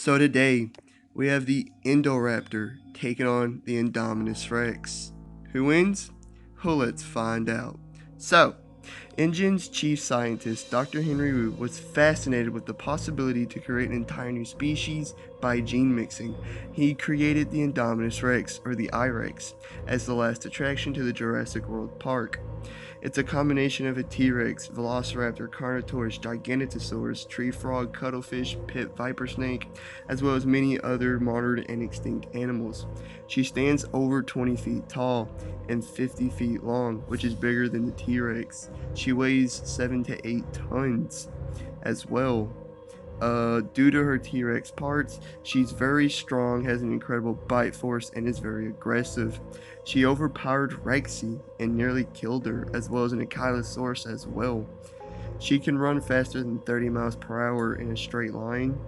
So today, we have the Indoraptor taking on the Indominus Rex. Who wins? Well, let's find out. So, InGen's chief scientist, Dr. Henry Wu, was fascinated with the possibility to create an entire new species by gene mixing. He created the Indominus Rex, or the I-Rex, as the last attraction to the Jurassic World Park. It's a combination of a T-Rex, Velociraptor, Carnotaurus, Giganotosaurus, tree frog, cuttlefish, pit viper snake, as well as many other modern and extinct animals. She stands over 20 feet tall and 50 feet long, which is bigger than the T-Rex. She weighs 7 to 8 tons as well. Due to her T-Rex parts, she's very strong, has an incredible bite force, and is very aggressive. She overpowered Rexy and nearly killed her, as well as an Ankylosaurus as well. She can run faster than 30 miles per hour in a straight line.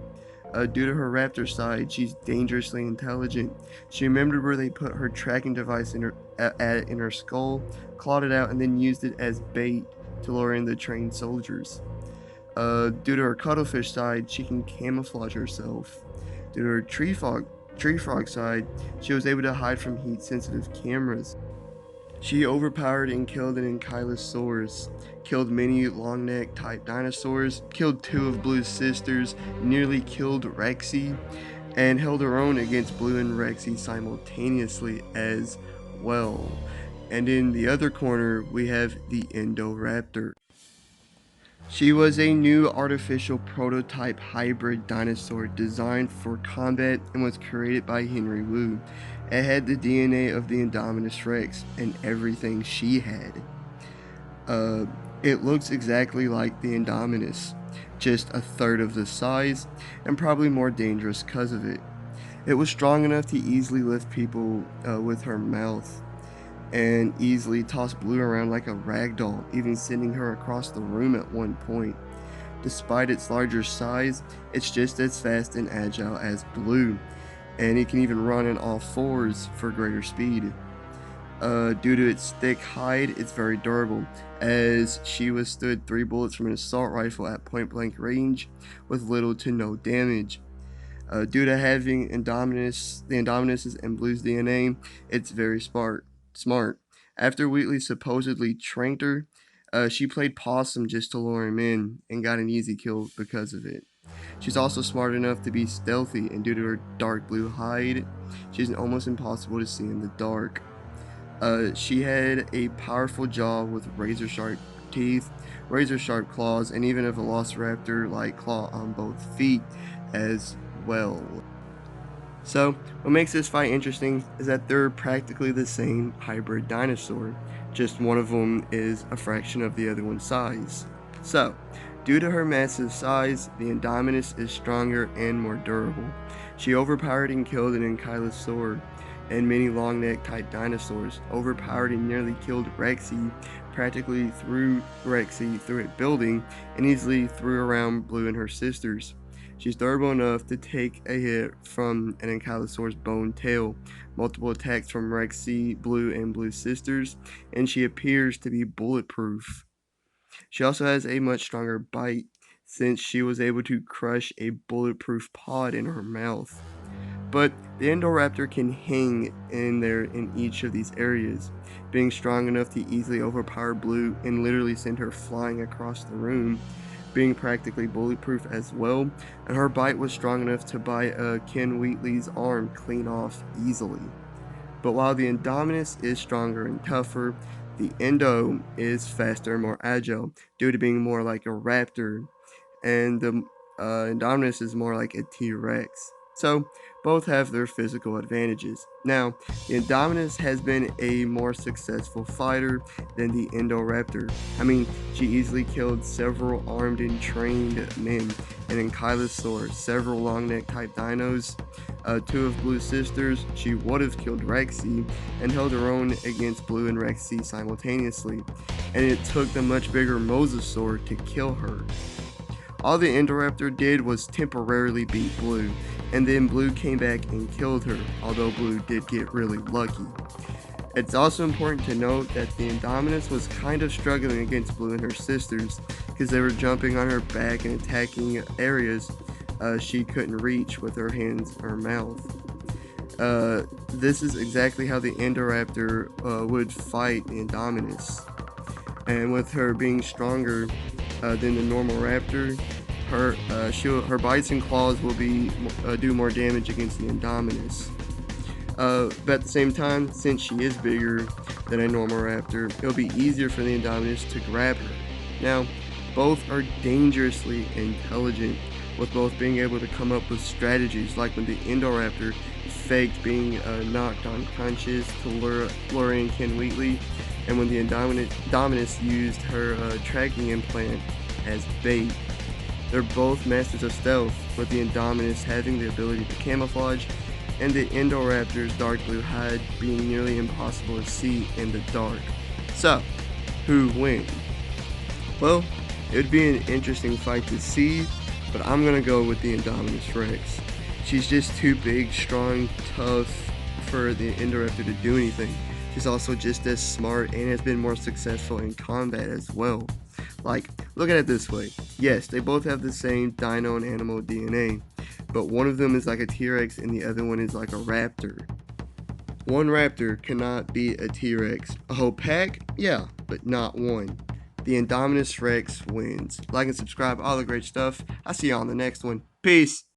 Due to her raptor side, she's dangerously intelligent. She remembered where they put her tracking device in her skull, clawed it out, and then used it as bait to lure in the trained soldiers. Due to her cuttlefish side, she can camouflage herself. Due to her tree frog side, she was able to hide from heat-sensitive cameras. She overpowered and killed an Ankylosaurus, killed many long-neck type dinosaurs, killed two of Blue's sisters, nearly killed Rexy, and held her own against Blue and Rexy simultaneously as well. And in the other corner, we have the Indoraptor. She was a new artificial prototype hybrid dinosaur designed for combat and was created by Henry Wu. It had the DNA of the Indominus Rex and everything she had. It looks exactly like the Indominus, just a third of the size and probably more dangerous because of it. It was strong enough to easily lift people with her mouth and easily tossed Blue around like a rag doll, even sending her across the room at one point. Despite its larger size, it's just as fast and agile as Blue, and it can even run on all fours for greater speed. Due to its thick hide, it's very durable, as she withstood 3 bullets from an assault rifle at point blank range with little to no damage. Due to having the Indominus and Blue's DNA, it's very smart. After Wheatley supposedly trained her, she played possum just to lure him in and got an easy kill because of it. She's also smart enough to be stealthy, and due to her dark blue hide, she's almost impossible to see in the dark. She had a powerful jaw with razor sharp teeth, razor sharp claws, and even a velociraptor like claw on both feet as well. So, what makes this fight interesting is that they're practically the same hybrid dinosaur, just one of them is a fraction of the other one's size. So, due to her massive size, the Indominus is stronger and more durable. She overpowered and killed an Ankylosaur and many long-necked type dinosaurs, overpowered and nearly killed Rexy, practically threw Rexy through a building, and easily threw around Blue and her sisters. She's durable enough to take a hit from an Ankylosaur's bone tail, multiple attacks from Rexy, Blue, and Blue's sisters, and she appears to be bulletproof. She also has a much stronger bite, since she was able to crush a bulletproof pod in her mouth. But the Indoraptor can hang in there in each of these areas, being strong enough to easily overpower Blue and literally send her flying across the room, being practically bulletproof as well, and her bite was strong enough to bite Ken Wheatley's arm clean off easily. But while the Indominus is stronger and tougher, the Indo is faster and more agile due to being more like a raptor, and the Indominus is more like a T-Rex. So, both have their physical advantages. Now, the Indominus has been a more successful fighter than the Indoraptor. I mean, she easily killed several armed and trained men, an Ankylosaur, several long-neck type dinos, 2 of Blue's sisters. She would have killed Rexy and held her own against Blue and Rexy simultaneously, and it took the much bigger Mosasaur to kill her. All the Indoraptor did was temporarily beat Blue, and then Blue came back and killed her, although Blue did get really lucky. It's also important to note that the Indominus was kind of struggling against Blue and her sisters, because they were jumping on her back and attacking areas she couldn't reach with her hands or mouth. This is exactly how the Indoraptor would fight the Indominus. And with her being stronger than the normal raptor, her bites and claws will do more damage against the Indominus. But at the same time, since she is bigger than a normal raptor, it'll be easier for the Indominus to grab her. Now, both are dangerously intelligent, with both being able to come up with strategies, like when the Indoraptor faked being knocked unconscious to lure in Ken Wheatley, and when the Indominus used her tracking implant as bait. They're both masters of stealth, with the Indominus having the ability to camouflage, and the Indoraptor's dark blue hide being nearly impossible to see in the dark. So, who wins? Well, it would be an interesting fight to see, but I'm gonna go with the Indominus Rex. She's just too big, strong, tough for the Indoraptor to do anything. She's also just as smart and has been more successful in combat as well. Like, look at it this way. Yes, they both have the same dino and animal DNA, but one of them is like a T-Rex and the other one is like a raptor. One raptor cannot beat a T-Rex. A whole pack? Yeah, but not one. The Indominus Rex wins. Like and subscribe, all the great stuff. I'll see you on the next one. Peace!